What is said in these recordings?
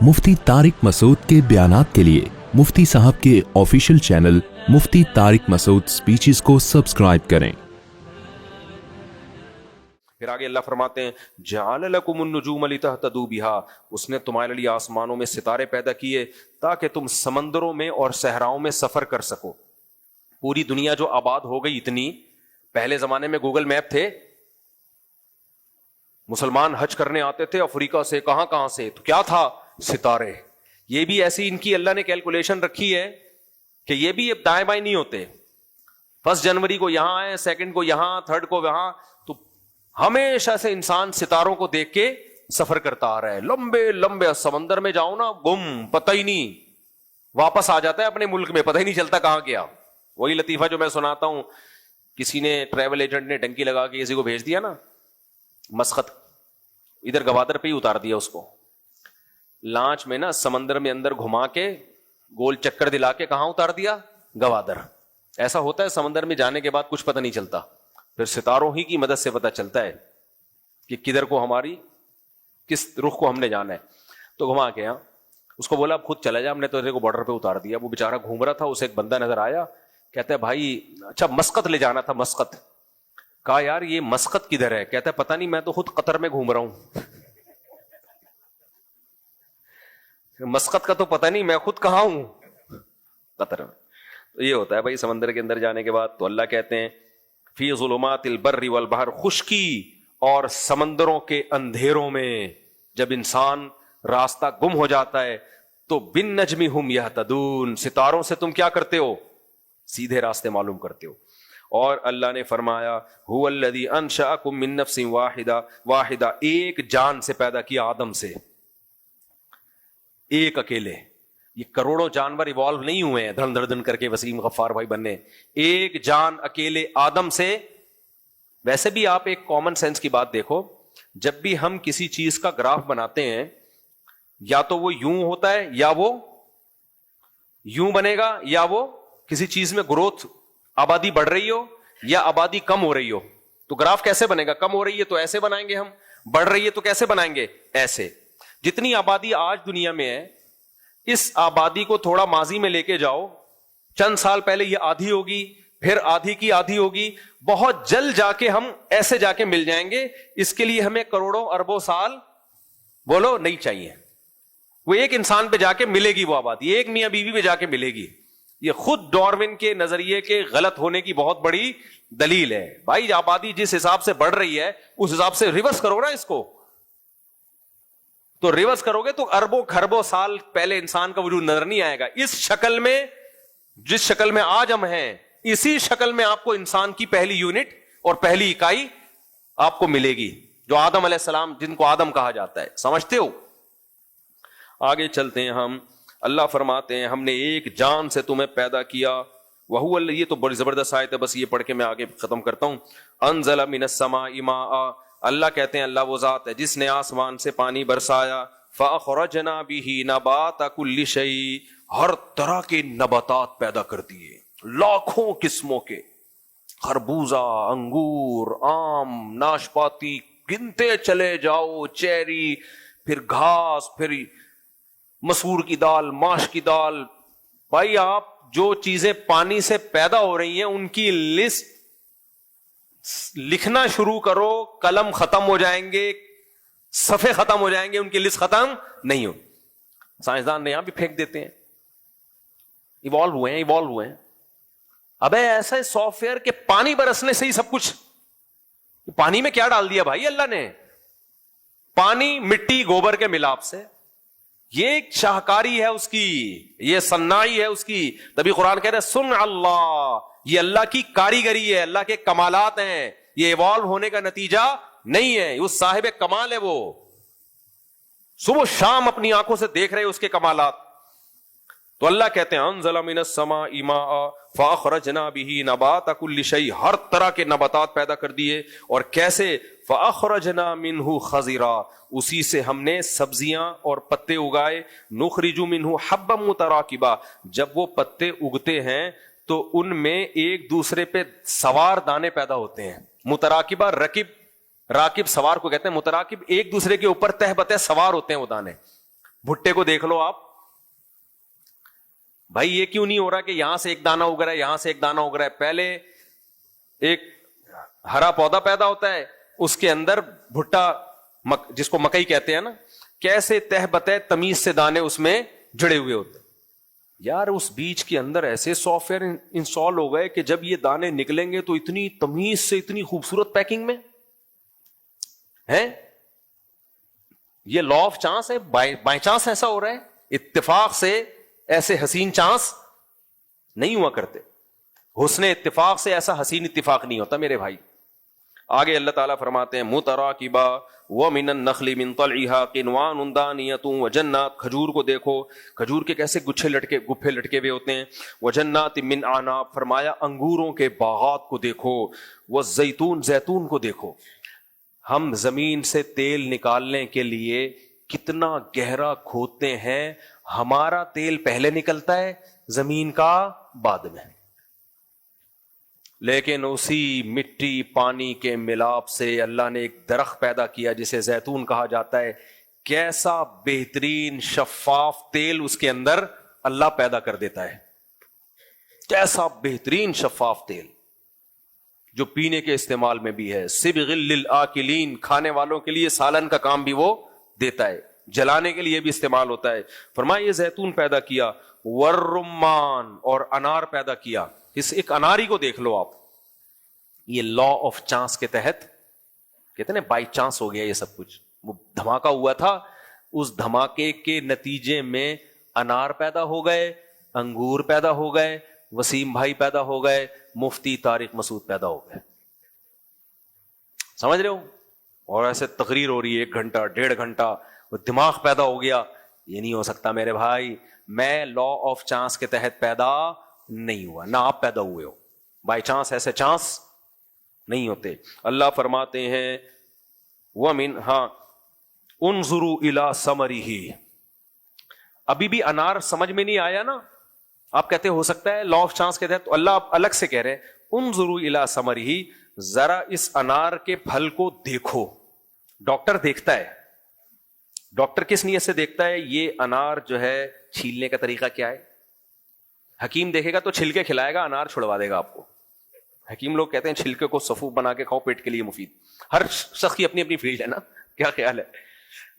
मुफ्ती तारिक मसूद के बयानात के लिए मुफ्ती साहब के ऑफिशियल चैनल मुफ्ती तारिक मसूद स्पीचेस को सब्सक्राइब करें। फिर आगे अल्लाह फरमाते हैं जअल लकुमुन नुजूम लितहतदू बिहा, उसने तुम्हारे लिए आसमानों में सितारे पैदा किए ताकि तुम समंदरों में और सहराओं में सफर कर सको। पूरी दुनिया जो आबाद हो गई इतनी, पहले जमाने में गूगल मैप थे, मुसलमान हज करने आते थे अफ्रीका से, कहां से, तो क्या था? सितारे। ये भी ऐसी इनकी अल्लाह ने कैलकुलेशन रखी है कि ये भी अब दाएं बाएं नहीं होते। 1 जनवरी को यहां आए, 2 को यहां, 3 को वहां, तो हमेशा से इंसान सितारों को देख के सफर करता आ रहा है। लंबे लंबे समंदर में जाओ ना, गुम, पता ही नहीं, वापस आ जाता है अपने मुल्क में, पता ही नहीं चलता कहां गया। वही लतीफा जो मैं सुनाता हूं, किसी ने, ट्रैवल एजेंट ने डंकी लगा के किसी को भेज दिया ना मस्कत, इधर गवादर पे ही उतार दिया उसको। लांच में ना समंदर में अंदर घुमा के गोल चक्कर दिला के कहां उतार दिया? गवादर। ऐसा होता है, समंदर में जाने के बाद कुछ पता नहीं चलता, फिर सितारों ही की मदद से पता चलता है कि किधर को हमारी, किस रुख को हमने जाना है। तो घुमा के यहां उसको बोला अब खुद चला जा, हमने तो तेरे को बॉर्डर पे उतार दिया। वो बेचारा घूम रहा था, उसे एक बंदा नजर आया, कहता है भाई अच्छा मस्कत ले जाना था, मस्कत। कहा यार ये मस्कत किधर है? कहता है पता नहीं, मैं तो खुद कतर में घूम रहा हूं। मस्कत का तो पता नहीं, मैं खुद कहां हूं? कतर में। तो ये होता है भाई समंदर के अंदर जाने के बाद। तो अल्लाह कहते हैं फी ज़ुलुमातिल बर्रि वल बहर, खुश्की और समंदरों के अंधेरों में जब इंसान रास्ता गुम हो जाता है तो बिन नजमी हुम यहतदून, सितारों से तुम क्या करते हो? सीधे रास्ते मालूम करते हो। और अल्लाह ने फरमाया हुवल्लज़ी अंशअकुम मिन नफ्सिन वाहिदा, एक जान से पैदा किया, आदम से, एक अकेले। ये करोड़ों जानवर इवॉल्व नहीं हुए हैं धन धन करके वसीम गफ्फार भाई बनने, एक जान अकेले आदम से। वैसे भी आप एक कॉमन सेंस की बात देखो, जब भी हम किसी चीज का ग्राफ बनाते हैं, या तो वो यूं होता है, या वो यूं बनेगा, या वो किसी चीज में ग्रोथ, आबादी बढ़ रही हो या आबादी कम हो रही हो। तो ग्राफ कैसे बनेगा? कम हो रही है तो ऐसे बनाएंगे हम, बढ़ रही है तो कैसे बनाएंगे? ऐसे। जितनी आबादी आज दुनिया में है, इस आबादी को थोड़ा माजी में लेके जाओ, चंद साल पहले ये आधी होगी, फिर आधी की आधी होगी, बहुत जल्द जाके हम ऐसे जाके मिल जाएंगे। इसके लिए हमें करोड़ों अरबों साल बोलो नहीं चाहिए। वो एक इंसान पे जाके मिलेगी वो आबादी, एक मियां बीवी पे जाके मिलेगी। ये खुद डार्विन के नजरिए के गलत होने की बहुत बड़ी दलील है। भाई आबादी जिस हिसाब से बढ़ रही है उस हिसाब से रिवर्स करो ना इसको। तो रिवर्स करोगे तो अरबों खरबों साल पहले इंसान का वजूद नजर नहीं आएगा। इस शक्ल में, जिस शक्ल में आज हम हैं, इसी शक्ल में आपको इंसान की पहली यूनिट और पहली इकाई आपको मिलेगी, जो आदम अलैहिस्सलाम, जिनको आदम कहा जाता है। समझते हो? आगे चलते हैं हम। अल्लाह फरमाते हैं हमने एक जान से तुम्हें पैदा किया। वहुवल, ये तो बड़ी जबरदस्त आयत है, बस ये पढ़ के मैं आगे खत्म करता हूं। अनज़ला मिनस समाई माआ, अल्लाह कहते हैं अल्लाह वो जात है जिसने आसमान से पानी बरसाया। फ़अख़रजना बिही नबाता कुल्लि शै, हर तरह के नबातात पैदा कर दिए, लाखों किस्मों के, खरबूजा, अंगूर, आम, नाशपाती, गिनते चले जाओ, चेरी, फिर घास, फिर मसूर की दाल, माश की दाल। भाई आप जो चीजें पानी से पैदा हो रही हैं उनकी लिस्ट लिखना शुरू करो, कलम खत्म हो जाएंगे, सफे खत्म हो जाएंगे, उनकी लिस्ट खत्म नहीं हो। साइंसदान ने यहां भी फेंक देते हैं, इवॉल्व हुए हैं। अबे ऐसा सॉफ्टवेयर के पानी बरसने से ही सब कुछ, पानी में क्या डाल दिया भाई अल्लाह ने? पानी, मिट्टी, गोबर के मिलाप से। ये एक शाहकारी है उसकी, ये सन्नाई है उसकी। तभी कुरान कह रहा है सुन अल्लाह, ये अल्लाह की कारीगरी है, अल्लाह के कमालात हैं। ये इवॉल्व होने का नतीजा नहीं है, वो साहिब कमाल है। वो सुबह शाम अपनी आंखों से देख रहे उसके कमालात। तो अल्लाह कहते हैं अनज़ला मिनस समाई माआ फ़अख़रजना बिही नबाता कुल्लि शै, हर तरह के नबातात पैदा कर दिए। और कैसे? फ़अख़रजना मिन्हु खज़ीरा, उसी से हमने सब्जियां और पत्ते उगाए। नुख़रिजु मिन्हु हब्बम मुतराकिबा, जब वो पत्ते उगते हैं तो उनमें एक दूसरे पे सवार दाने पैदा होते हैं। मुतराकिबा, राकिब सवार को कहते हैं, मुतराकिब एक दूसरे के ऊपर तह बतह सवार होते हैं वो दाने। भुट्टे को देख लो आप, भाई ये क्यों नहीं हो रहा कि यहां से एक दाना उग रहा है, यहां से एक दाना उग रहा है। पहले एक हरा पौधा पैदा होता है, उसके अंदर भुट्टा जिसको मकई कहते हैं ना, कैसे तह बतह तमीज से दाने उसमें जुड़े हुए होते हैं। यार उस बीज के अंदर ऐसे सॉफ्टवेयर इंस्टॉल हो गए कि जब ये दाने निकलेंगे तो इतनी तमीज से, इतनी खूबसूरत पैकिंग में है। ये लॉ ऑफ चांस है, बाय चांस ऐसा हो रहा है, इत्तेफाक से ऐसे हसीन चांस नहीं हुआ करते। हुस्ने इत्तिफाक से ऐसा हसीन इत्तिफाक नहीं होता मेरे भाई। आगे अल्लाह ताला फरमाते हैं मुतराकिबा व मिनन नखली मिन तलइहा किनवान दानियतुन व जन्नात, खजूर को देखो, खजूर के कैसे गुच्छे लटके हुए होते हैं। व जन्नात मिन आनाब, फरमाया अंगूरों के बागात को देखो। व जैतून, जैतून को देखो। हम जमीन से तेल निकालने के लिए कितना गहरा खोदते हैं, हमारा तेल पहले निकलता है, जमीन का बाद में। लेकिन उसी मिट्टी पानी के मिलाप से अल्लाह ने एक दरख्त पैदा किया जिसे जैतून कहा जाता है। कैसा बेहतरीन शफाफ तेल उसके अंदर अल्लाह पैदा कर देता है, कैसा बेहतरीन शफाफ तेल जो पीने के इस्तेमाल में भी है। सिबगिल लिल आकिलीन, खाने वालों के लिए सालन का काम भी वो देता है, जलाने के लिए भी इस्तेमाल होता है। फरमाया ये जैतून पैदा किया। वर्रुम्मान, और अनार पैदा किया। इस एक अनारी को देख लो आप, ये लॉ ऑफ चांस के तहत, कहते हैं बाई चांस हो गया ये सब कुछ। वो धमाका हुआ था, उस धमाके के नतीजे में अनार पैदा हो गए, अंगूर पैदा हो गए, वसीम भाई पैदा हो गए, मुफ्ती तारिक मसूद पैदा हो गए। समझ रहे हो? और ऐसे तकरीर हो रही है 1 घंटा 1.5 घंटा, वो दिमाग पैदा हो गया। ये नहीं हो सकता मेरे भाई, मैं लॉ ऑफ चांस के तहत पैदा नहीं हुआ, ना आप पैदा हुए हो। बाय चांस ऐसे चांस नहीं होते। अल्लाह फरमाते हैं वमिन, उन्जुरू इला समरिही। अभी भी अनार समझ में नहीं आया ना, आप कहते हो सकता है लॉ ऑफ चांस के तहत, तो अल्लाह अलग से कह रहे हैं उन्जुरू इला समरिही, जरा इस अनार के फल को देखो। डॉक्टर देखता है, डॉक्टर किस नियत से देखता है? ये अनार जो है छीलने का तरीका क्या है। हकीम देखेगा तो छिलके खिलाएगा, अनार छुड़वा देगा आपको। हकीम लोग कहते हैं छिलके को सफूफ बना के खाओ, पेट के लिए मुफीद। हर शख्स की अपनी अपनी फील्ड है ना, क्या ख्याल है।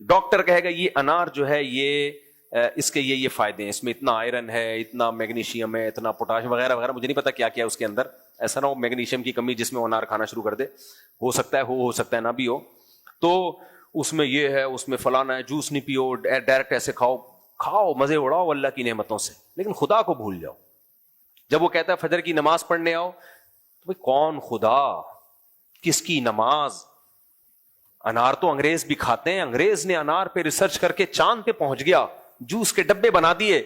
डॉक्टर कहेगा ये अनार जो है ये इसके ये फायदे हैं, इसमें इतना आयरन है, इतना मैग्नीशियम है, इतना पोटाशियम वगैरह वगैरह, मुझे नहीं पता क्या क्या है उसके अंदर। ऐसा ना हो मैग्नीशियम की कमी जिसमें अनार खाना शुरू कर दे, हो सकता है हो सकता है ना भी हो। तो उसमें ये है, उसमें फलाना है, जूस नहीं पियो, डायरेक्ट ऐसे खाओ मजे उड़ाओ अल्लाह की नेमतों से, लेकिन खुदा को भूल जाओ। जब वो कहता है फजर की नमाज पढ़ने आओ, तो भाई कौन खुदा, किसकी नमाज। अनार तो अंग्रेज भी खाते हैं, अंग्रेज ने अनार पे रिसर्च करके चांद पे पहुंच गया, जूस के डब्बे बना दिए।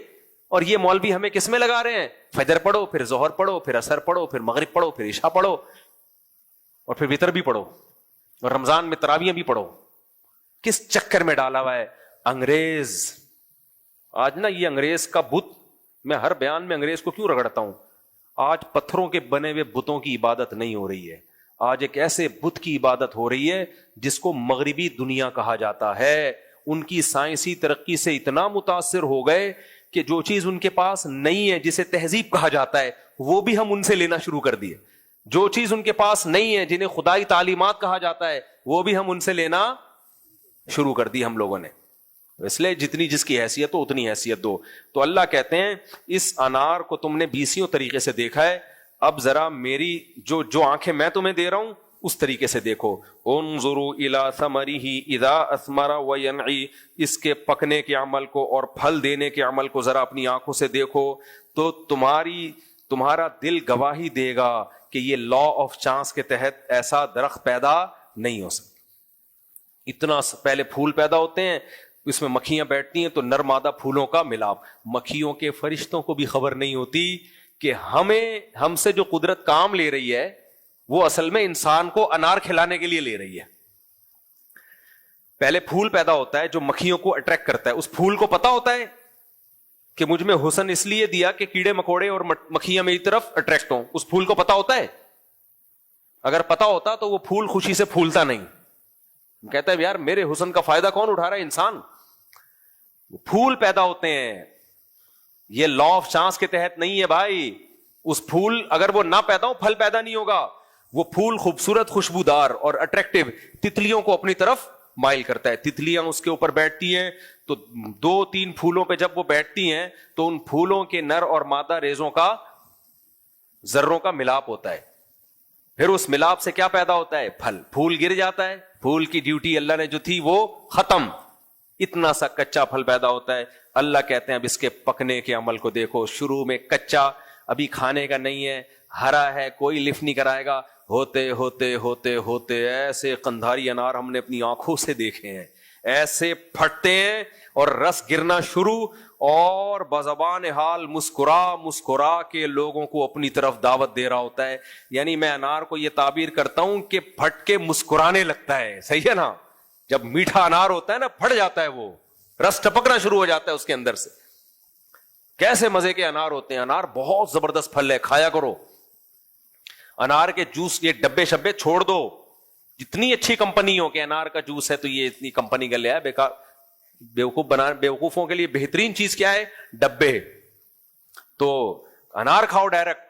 और ये मौलवी हमें किसमें लगा रहे हैं? फजर पढ़ो, फिर जोहर पढ़ो, फिर असर पढ़ो, फिर मगरिब पढ़ो, फिर इशा पढ़ो, और फिर वितर भी पढ़ो, और रमजान में तरावियां भी पढ़ो। किस चक्कर में डाला हुआ है अंग्रेज। आज ना ये अंग्रेज का बुत, मैं हर बयान में अंग्रेज को क्यों रगड़ता हूं। आज पत्थरों के बने हुए बुतों की इबादत नहीं हो रही है, आज एक ऐसे बुत की इबादत हो रही है जिसको मगरिबी दुनिया कहा जाता है। उनकी साइंसी तरक्की से इतना मुतासिर हो गए कि जो चीज उनके पास नहीं है, जिसे तहजीब कहा जाता है, वो भी हम उनसे लेना शुरू कर दिए। जो चीज उनके पास नहीं है, जिन्हें खुदाई तालीमात कहा जाता है, वो भी हम उनसे लेना शुरू कर दी हम लोगों ने। इसलिए जितनी जिसकी हैसियत हो उतनी हैसियत दो। तो अल्लाह कहते हैं इस अनार को तुमने 20 तरीके से देखा है, अब जरा मेरी जो आंखें मैं तुम्हें दे रहा हूं उस तरीके से देखो। उन्जुरू इला समरिही इदा अस्मरा व यनई, इसके पकने के अमल को और फल देने के अमल को जरा अपनी आंखों से देखो, तो तुम्हारा दिल गवाही देगा कि ये लॉ ऑफ चांस के तहत ऐसा दरख्त पैदा नहीं हो सकता। इतना पहले फूल पैदा होते हैं, इसमें मक्खियां बैठती हैं, तो नर मादा फूलों का मिलाप। मक्खियों के फरिश्तों को भी खबर नहीं होती कि हमसे जो कुदरत काम ले रही है वो असल में इंसान को अनार खिलाने के लिए ले रही है। पहले फूल पैदा होता है जो मक्खियों को अट्रैक्ट करता है। उस फूल को पता होता है कि मुझ में हुस्न इसलिए दिया कि कीड़े मकोड़े और मक्खियां मेरी तरफ अट्रैक्ट हों। उस फूल को पता होता है। अगर पता होता तो वो फूल खुशी से फूलता नहीं। कहता है यार मेरे हुस्न का फायदा कौन उठा रहा है? इंसान। پھول پیدا ہوتے ہیں. یہ لا آف چانس کے تحت نہیں ہے بھائی. اس پھول اگر وہ نہ پیدا ہو پھل پیدا نہیں ہوگا. وہ پھول خوبصورت, خوشبودار اور اٹریکٹیو تتلیوں کو اپنی طرف مائل کرتا ہے. تتلیاں اس کے اوپر بیٹھتی ہیں تو 2-3 پھولوں پہ جب وہ بیٹھتی ہیں تو ان پھولوں کے نر اور مادہ ریزوں کا, ذروں کا ملاپ ہوتا ہے. پھر اس ملاپ سے کیا پیدا ہوتا ہے؟ پھل. پھول گر جاتا ہے, پھول کی ڈیوٹی اللہ نے جو تھی وہ ختم. اتنا سا کچا پھل پیدا ہوتا ہے. اللہ کہتے ہیں اب اس کے پکنے کے عمل کو دیکھو. شروع میں کچا, ابھی کھانے کا نہیں ہے, ہرا ہے, کوئی لفٹ نہیں کرائے گا. ہوتے ہوتے ہوتے ہوتے ایسے قندھاری انار ہم نے اپنی آنکھوں سے دیکھے ہیں, ایسے پھٹتے ہیں اور رس گرنا شروع, اور بزبان حال مسکرا مسکرا کے لوگوں کو اپنی طرف دعوت دے رہا ہوتا ہے. یعنی میں انار کو یہ تعبیر کرتا ہوں کہ پھٹ کے مسکرانے لگتا ہے. صحیح ہے نا؟ جب میٹھا انار ہوتا ہے نا, پھٹ جاتا ہے, وہ رس ٹپکنا شروع ہو جاتا ہے اس کے اندر سے. کیسے مزے کے انار ہوتے ہیں. انار بہت زبردست پھل ہے, کھایا کرو. انار کے جوس, یہ ڈبے شبے چھوڑ دو. جتنی اچھی کمپنی ہو کہ انار کا جوس ہے تو یہ اتنی کمپنی کا لیا ہے, بیکار. بیوقوفوں کے لیے بہترین چیز کیا ہے؟ ڈبے. تو انار کھاؤ ڈائریکٹ.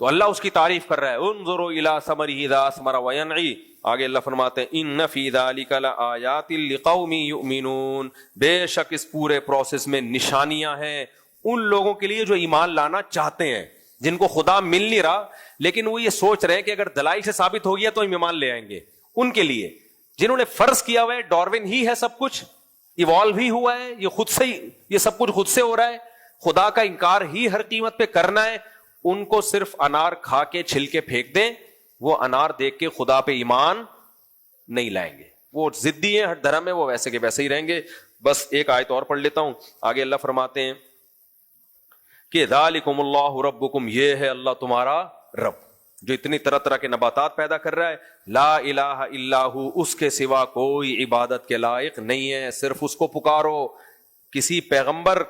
تو اللہ اس کی تعریف کر رہا ہے, انظروا الی ثمرہ اذا اثمر وینعی. آگے اللہ فرماتے ہیں ان فی ذلک لآیات لقوم یؤمنون. بے شک اس پورے پروسیس میں نشانیاں ہیں ان لوگوں کے لیے جو ایمان لانا چاہتے ہیں, جن کو خدا مل نہیں رہا لیکن وہ یہ سوچ رہے ہیں کہ اگر دلائل سے ثابت ہو گیا تو ہم ایمان لے آئیں گے. ان کے لیے جنہوں نے فرض کیا ہوا ہے ڈاروین ہی ہے سب کچھ, ایوالو ہی ہوا ہے, یہ خود سے ہی, یہ سب کچھ خود سے ہو رہا ہے, خدا کا انکار ہی ہر قیمت پہ کرنا ہے. ان کو صرف انار کھا کے چھل کے پھینک دیں, وہ انار دیکھ کے خدا پہ ایمان نہیں لائیں گے. وہ ضدی ہیں, ہر دھرم ہے, وہ ویسے کے ویسے ہی رہیں گے. بس ایک آیت اور پڑھ لیتا ہوں. آگے اللہ فرماتے ہیں کہ ذالکم اللہ ربکم, یہ ہے اللہ تمہارا رب جو اتنی طرح طرح کے نباتات پیدا کر رہا ہے. لا الہ الا ہو, اس کے سوا کوئی عبادت کے لائق نہیں ہے, صرف اس کو پکارو. کسی پیغمبر,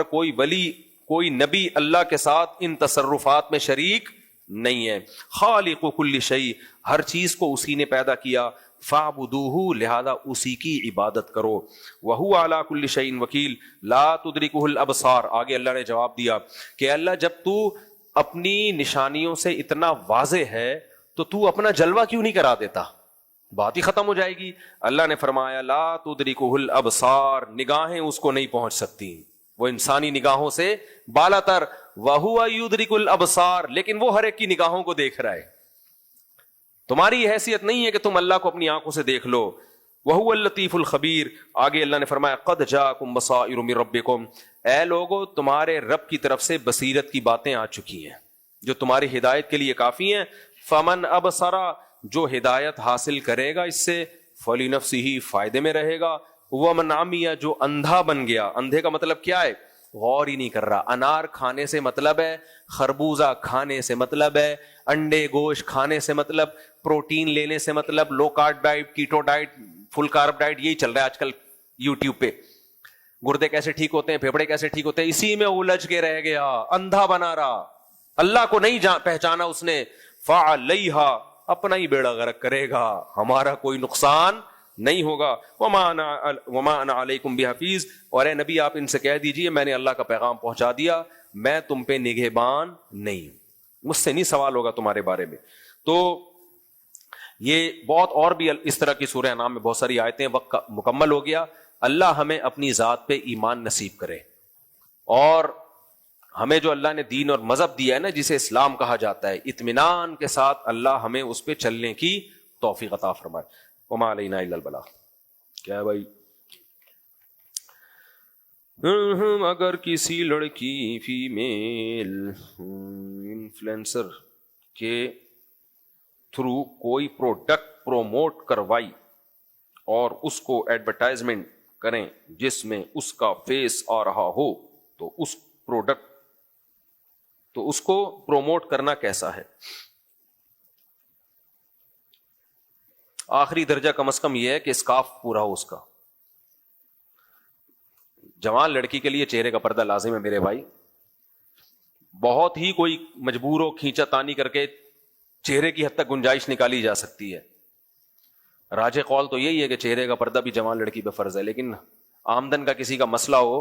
کوئی ولی, کوئی نبی اللہ کے ساتھ ان تصرفات میں شریک نہیں ہے. خالق کل شیء, ہر چیز کو اسی نے پیدا کیا. فاعبدوہ, لہذا اسی کی عبادت کرو. وہو علی کل شیء وکیل لا تدرکہ الابصار. آگے اللہ نے جواب دیا کہ اللہ جب تو اپنی نشانیوں سے اتنا واضح ہے تو اپنا جلوہ کیوں نہیں کرا دیتا؟ بات ہی ختم ہو جائے گی. اللہ نے فرمایا لا تدرکہ الابصار, نگاہیں اس کو نہیں پہنچ سکتی, وہ انسانی نگاہوں سے بالا تر. وہو یدرک الابصار, لیکن وہ ہر ایک کی نگاہوں کو دیکھ رہا ہے. تمہاری حیثیت نہیں ہے کہ تم اللہ کو اپنی آنکھوں سے دیکھ لو. وہو اللطیف الخبیر. آگے اللہ نے فرمایا قد جاءکم بصائر من ربکم, اے لوگو تمہارے رب کی طرف سے بصیرت کی باتیں آ چکی ہیں جو تمہاری ہدایت کے لیے کافی ہیں. فمن ابصر, جو ہدایت حاصل کرے گا اس سے, فلنفسہ, فائدے میں رہے گا. ومن عمی, جو اندھا بن گیا. اندھے کا مطلب کیا ہے؟ غور ہی نہیں کر رہا. انار کھانے سے مطلب ہے, خربوزہ کھانے سے مطلب ہے, انڈے گوشت کھانے سے مطلب, پروٹین لینے سے مطلب, لو کارب ڈائٹ, کیٹو ڈائٹ, فل کارب ڈائٹ, یہی چل رہا ہے آج کل یوٹیوب پہ. گردے کیسے ٹھیک ہوتے ہیں, پھیپڑے کیسے ٹھیک ہوتے ہیں, اسی میں الجھ کے رہ گیا, اندھا بنا رہا. اللہ کو نہیں پہچانا اس نے. فعلیہا, اپنا ہی بیڑا غرق کرے گا, ہمارا کوئی نقصان نہیں ہوگا. وما انا علیکم بحفیظ, اور اے نبی آپ ان سے کہہ دیجئے میں نے اللہ کا پیغام پہنچا دیا, میں تم پہ نگہبان نہیں, مجھ سے نہیں سوال ہوگا تمہارے بارے میں. تو یہ بہت اور بھی اس طرح کی سورہ انعام میں بہت ساری آیتیں. وقت مکمل ہو گیا. اللہ ہمیں اپنی ذات پہ ایمان نصیب کرے, اور ہمیں جو اللہ نے دین اور مذہب دیا ہے نا, جسے اسلام کہا جاتا ہے, اطمینان کے ساتھ اللہ ہمیں اس پہ چلنے کی توفیق عطا فرمائے. وما علینا الا البلاغ. کیا ہے بھائی؟ اگر کسی لڑکی فیمیل انفلوئنسر کے تھرو کوئی پروڈکٹ پروموٹ کروائی اور اس کو ایڈورٹائزمنٹ کریں جس میں اس کا فیس آ رہا ہو, تو اس پروڈکٹ, تو اس کو پروموٹ کرنا کیسا ہے؟ آخری درجہ کم از کم یہ ہے کہ اسکارف پورا ہو اس کا. جوان لڑکی کے لیے چہرے کا پردہ لازم ہے میرے بھائی. بہت ہی کوئی مجبور ہو, کھینچا تانی کر کے چہرے کی حد تک گنجائش نکالی جا سکتی ہے. راجح قول تو یہی ہے کہ چہرے کا پردہ بھی جوان لڑکی پہ فرض ہے, لیکن آمدن کا کسی کا مسئلہ ہو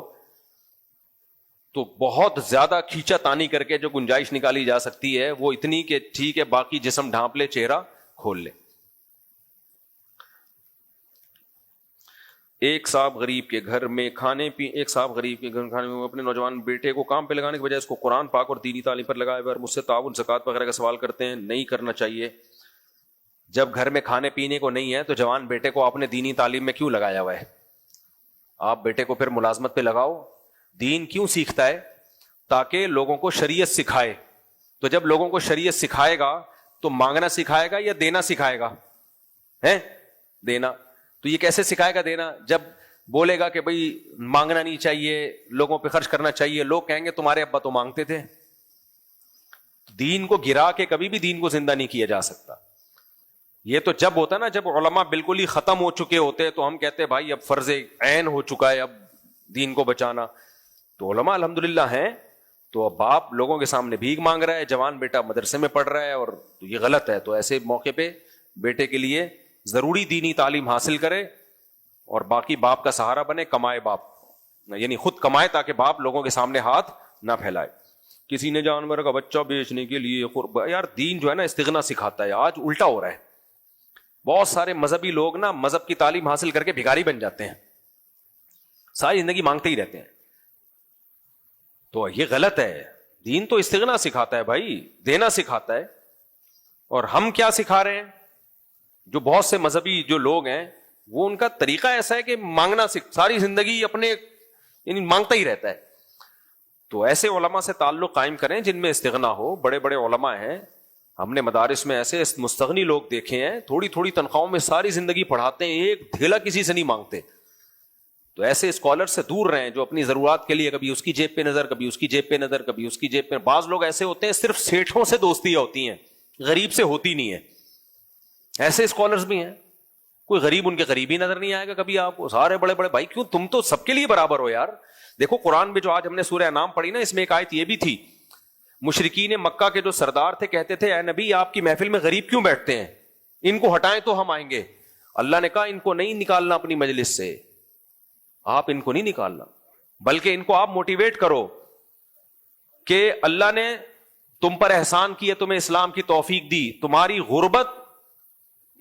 تو بہت زیادہ کھینچا تانی کر کے جو گنجائش نکالی جا سکتی ہے وہ اتنی کہ ٹھیک ہے باقی جسم ڈھانپ لے, چہرہ کھول لے. ایک صاحب غریب کے گھر میں کھانے میں اپنے نوجوان بیٹے کو کام پہ لگانے کی بجائے اس کو قرآن پاک اور دینی تعلیم پر لگائے ہوئے اور مجھ سے تعاون زکوٰۃ وغیرہ کا سوال کرتے ہیں. نہیں کرنا چاہیے. جب گھر میں کھانے پینے کو نہیں ہے تو جوان بیٹے کو آپ نے دینی تعلیم میں کیوں لگایا ہوا ہے؟ آپ بیٹے کو پھر ملازمت پہ لگاؤ. دین کیوں سیکھتا ہے؟ تاکہ لوگوں کو شریعت سکھائے. تو جب لوگوں کو شریعت سکھائے گا تو مانگنا سکھائے گا یا دینا سکھائے گا؟ دینا. تو یہ کیسے سکھائے گا دینا؟ جب بولے گا کہ بھئی مانگنا نہیں چاہیے, لوگوں پہ خرچ کرنا چاہیے, لوگ کہیں گے تمہارے ابا تو مانگتے تھے. دین کو گرا کے کبھی بھی دین کو زندہ نہیں کیا جا سکتا. یہ تو جب ہوتا ہے نا جب علماء بالکل ہی ختم ہو چکے ہوتے تو ہم کہتے ہیں بھائی اب فرض عین ہو چکا ہے اب دین کو بچانا. تو علماء الحمدللہ ہیں. تو اب باپ لوگوں کے سامنے بھیک مانگ رہا ہے, جوان بیٹا مدرسے میں پڑھ رہا ہے, اور یہ غلط ہے. تو ایسے موقع پہ بیٹے کے لیے ضروری دینی تعلیم حاصل کرے اور باقی باپ کا سہارا بنے. کمائے باپ, یعنی خود کمائے تاکہ باپ لوگوں کے سامنے ہاتھ نہ پھیلائے. کسی نے جانور کا بچہ بیچنے کے لیے یار دین جو ہے نا استغنا سکھاتا ہے. آج الٹا ہو رہا ہے. بہت سارے مذہبی لوگ نا مذہب کی تعلیم حاصل کر کے بھکاری بن جاتے ہیں, ساری زندگی مانگتے ہی رہتے ہیں. تو یہ غلط ہے. دین تو استغنا سکھاتا ہے بھائی, دینا سکھاتا ہے. اور ہم کیا سکھا رہے ہیں؟ جو بہت سے مذہبی جو لوگ ہیں وہ ان کا طریقہ ایسا ہے کہ مانگنا ساری زندگی اپنے یعنی مانگتا ہی رہتا ہے. تو ایسے علماء سے تعلق قائم کریں جن میں استغنا ہو. بڑے بڑے علماء ہیں, ہم نے مدارس میں ایسے مستغنی لوگ دیکھے ہیں, تھوڑی تھوڑی تنخواہوں میں ساری زندگی پڑھاتے ہیں, ایک دھیلا کسی سے نہیں مانگتے. تو ایسے اسکالر سے دور رہیں جو اپنی ضرورات کے لیے کبھی اس کی جیب پہ نظر, کبھی اس کی جیب پہ نظر, کبھی اس کی جیب پہ. بعض لوگ ایسے ہوتے ہیں صرف سیٹھوں سے دوستیاں ہوتی ہیں, غریب سے ہوتی نہیں ہے. ایسے اسکالرز بھی ہیں. کوئی غریب ان کے قریب ہی نظر نہیں آئے گا کبھی آپ کو. سارے بڑے بڑے بھائی کیوں, تم تو سب کے لیے برابر ہو یار. دیکھو قرآن میں جو آج ہم نے سورہ انعام پڑھی نا, اس میں ایک آیت یہ بھی تھی. مشرکین مکہ کے جو سردار تھے کہتے تھے اے نبی آپ کی محفل میں غریب کیوں بیٹھتے ہیں, ان کو ہٹائیں تو ہم آئیں گے. اللہ نے کہا ان کو نہیں نکالنا اپنی مجلس سے, آپ ان کو نہیں نکالنا, بلکہ ان کو آپ موٹیویٹ کرو کہ اللہ نے تم پر احسان کیا, تمہیں اسلام کی توفیق دی, تمہاری غربت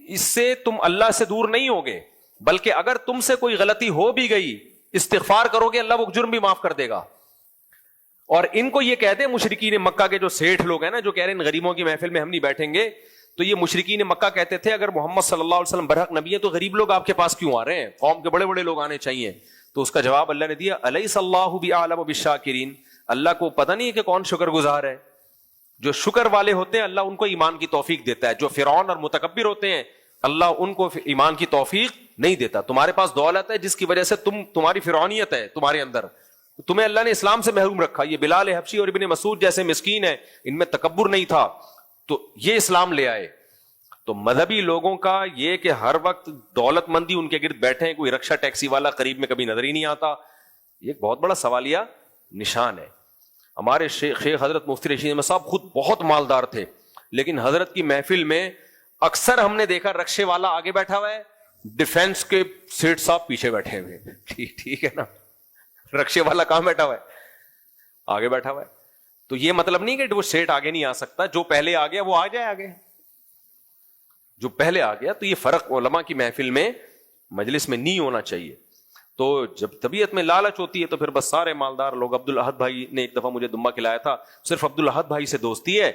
اس سے تم اللہ سے دور نہیں ہوگے, بلکہ اگر تم سے کوئی غلطی ہو بھی گئی استغفار کرو گے اللہ وہ جرم بھی معاف کر دے گا. اور ان کو یہ کہتے ہیں مشرکین مکہ کے جو سیٹھ لوگ ہیں نا جو کہہ رہے ہیں غریبوں کی محفل میں ہم نہیں بیٹھیں گے, تو یہ مشرکین مکہ کہتے تھے اگر محمد صلی اللہ علیہ وسلم برحق نبی ہے تو غریب لوگ آپ کے پاس کیوں آ رہے ہیں, قوم کے بڑے بڑے لوگ آنے چاہیے. تو اس کا جواب اللہ نے دیا الیس اللہ بأعلم بالشاکرین, اللہ کو پتہ نہیں ہے کہ کون شکر گزار ہے. جو شکر والے ہوتے ہیں اللہ ان کو ایمان کی توفیق دیتا ہے. جو فرعون اور متکبر ہوتے ہیں اللہ ان کو ایمان کی توفیق نہیں دیتا. تمہارے پاس دولت ہے جس کی وجہ سے تمہاری فرعونیت ہے تمہارے اندر, تمہیں اللہ نے اسلام سے محروم رکھا. یہ بلال حبشی اور ابن مسعود جیسے مسکین ہیں, ان میں تکبر نہیں تھا تو یہ اسلام لے آئے. تو مذہبی لوگوں کا یہ کہ ہر وقت دولت مندی ان کے گرد بیٹھے ہیں, کوئی رکشہ ٹیکسی والا قریب میں کبھی نظر ہی نہیں آتا, یہ ایک بہت بڑا سوالیہ نشان ہے. ہمارے شیخ حضرت مفتی رشید احمد صاحب خود بہت مالدار تھے, لیکن حضرت کی محفل میں اکثر ہم نے دیکھا رکشے والا آگے بیٹھا ہوا ہے, ڈیفینس کے سیٹ صاحب پیچھے بیٹھے ہوئے. ٹھیک ہے نا, رکشے والا کہاں بیٹھا ہوا ہے, آگے بیٹھا ہوا ہے. تو یہ مطلب نہیں کہ وہ سیٹ آگے نہیں آ سکتا, جو پہلے آ گیا وہ آ جائے آگے, جو پہلے آ گیا. تو یہ فرق علماء کی محفل میں مجلس میں نہیں ہونا چاہیے. تو جب طبیعت میں لالچ ہوتی ہے تو پھر بس سارے مالدار لوگ. عبد الاحد بھائی نے ایک دفعہ مجھے دمبا کھلایا تھا, صرف عبد الاحد بھائی سے دوستی ہے,